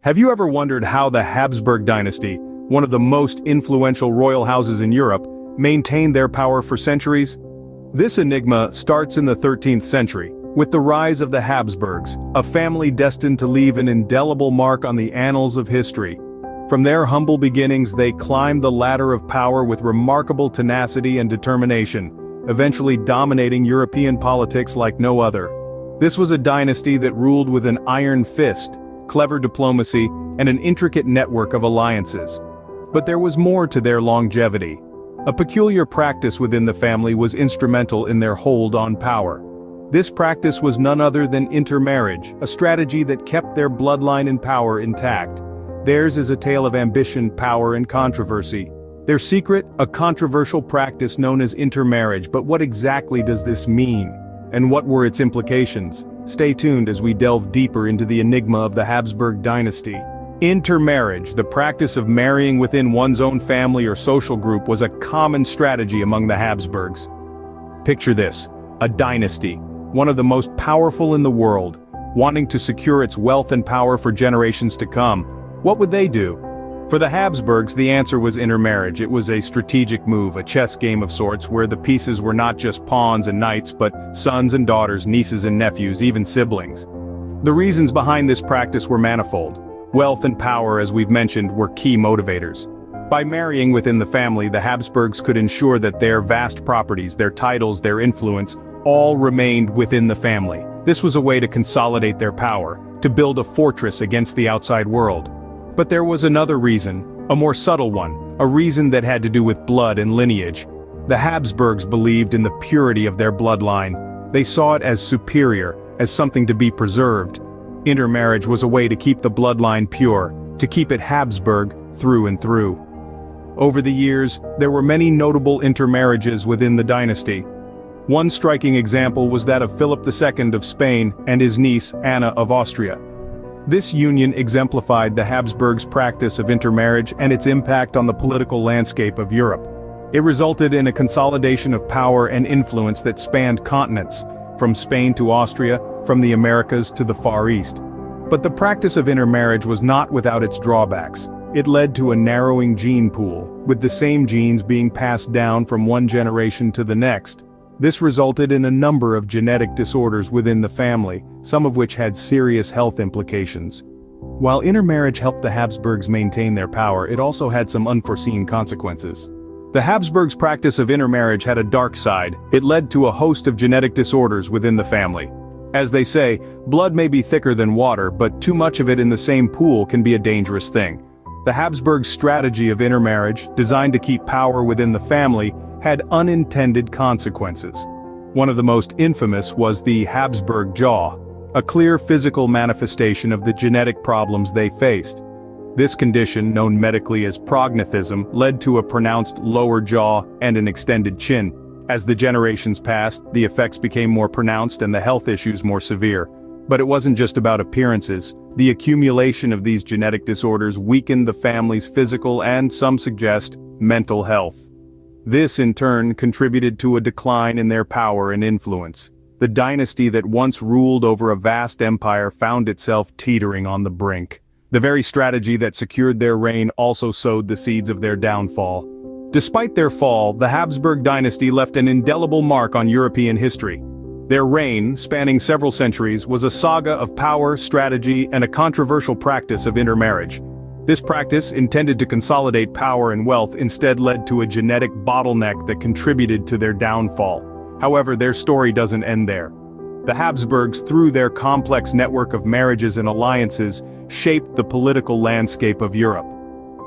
Have you ever wondered how the Habsburg Dynasty, one of the most influential royal houses in Europe, maintained their power for centuries? This enigma starts in the 13th century, with the rise of the Habsburgs, a family destined to leave an indelible mark on the annals of history. From their humble beginnings, they climbed the ladder of power with remarkable tenacity and determination, eventually dominating European politics like no other. This was a dynasty that ruled with an iron fist, clever diplomacy, and an intricate network of alliances. But there was more to their longevity. A peculiar practice within the family was instrumental in their hold on power. This practice was none other than intermarriage, a strategy that kept their bloodline and power intact. Theirs is a tale of ambition, power, and controversy. Their secret, a controversial practice known as intermarriage. But what exactly does this mean? And what were its implications? Stay tuned as we delve deeper into the enigma of the Habsburg dynasty. Intermarriage, the practice of marrying within one's own family or social group, was a common strategy among the Habsburgs. Picture this, a dynasty, one of the most powerful in the world, wanting to secure its wealth and power for generations to come. What would they do? For the Habsburgs, the answer was intermarriage. It was a strategic move, a chess game of sorts, where the pieces were not just pawns and knights, but sons and daughters, nieces and nephews, even siblings. The reasons behind this practice were manifold. Wealth and power, as we've mentioned, were key motivators. By marrying within the family, the Habsburgs could ensure that their vast properties, their titles, their influence, all remained within the family. This was a way to consolidate their power, to build a fortress against the outside world. But there was another reason, a more subtle one, a reason that had to do with blood and lineage. The Habsburgs believed in the purity of their bloodline. They saw it as superior, as something to be preserved. Intermarriage was a way to keep the bloodline pure, to keep it Habsburg through and through. Over the years, there were many notable intermarriages within the dynasty. One striking example was that of Philip II of Spain and his niece Anna of Austria. This union exemplified the Habsburgs' practice of intermarriage and its impact on the political landscape of Europe. It resulted in a consolidation of power and influence that spanned continents, from Spain to Austria, from the Americas to the Far East. But the practice of intermarriage was not without its drawbacks. It led to a narrowing gene pool, with the same genes being passed down from one generation to the next. This resulted in a number of genetic disorders within the family, some of which had serious health implications. While intermarriage helped the Habsburgs maintain their power, it also had some unforeseen consequences. The Habsburgs' practice of intermarriage had a dark side. It led to a host of genetic disorders within the family. As they say, blood may be thicker than water, but too much of it in the same pool can be a dangerous thing. The Habsburgs' strategy of intermarriage, designed to keep power within the family, had unintended consequences. One of the most infamous was the Habsburg jaw, a clear physical manifestation of the genetic problems they faced. This condition, known medically as prognathism, led to a pronounced lower jaw and an extended chin. As the generations passed, the effects became more pronounced and the health issues more severe. But it wasn't just about appearances. The accumulation of these genetic disorders weakened the family's physical and, some suggest, mental health. This, in turn, contributed to a decline in their power and influence. The dynasty that once ruled over a vast empire found itself teetering on the brink. The very strategy that secured their reign also sowed the seeds of their downfall. Despite their fall, the Habsburg dynasty left an indelible mark on European history. Their reign, spanning several centuries, was a saga of power, strategy, and a controversial practice of intermarriage. This practice, intended to consolidate power and wealth, instead led to a genetic bottleneck that contributed to their downfall. However, their story doesn't end there. The Habsburgs, through their complex network of marriages and alliances, shaped the political landscape of Europe.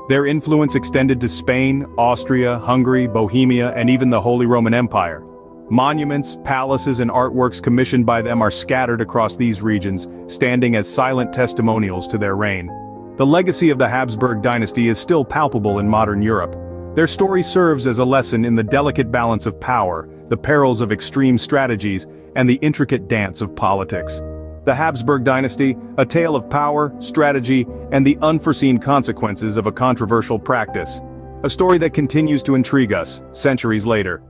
Their influence extended to Spain, Austria, Hungary, Bohemia, and even the Holy Roman Empire. Monuments, palaces, and artworks commissioned by them are scattered across these regions, standing as silent testimonials to their reign. The legacy of the Habsburg dynasty is still palpable in modern Europe. Their story serves as a lesson in the delicate balance of power, the perils of extreme strategies, and the intricate dance of politics. The Habsburg dynasty, a tale of power, strategy, and the unforeseen consequences of a controversial practice. A story that continues to intrigue us, centuries later.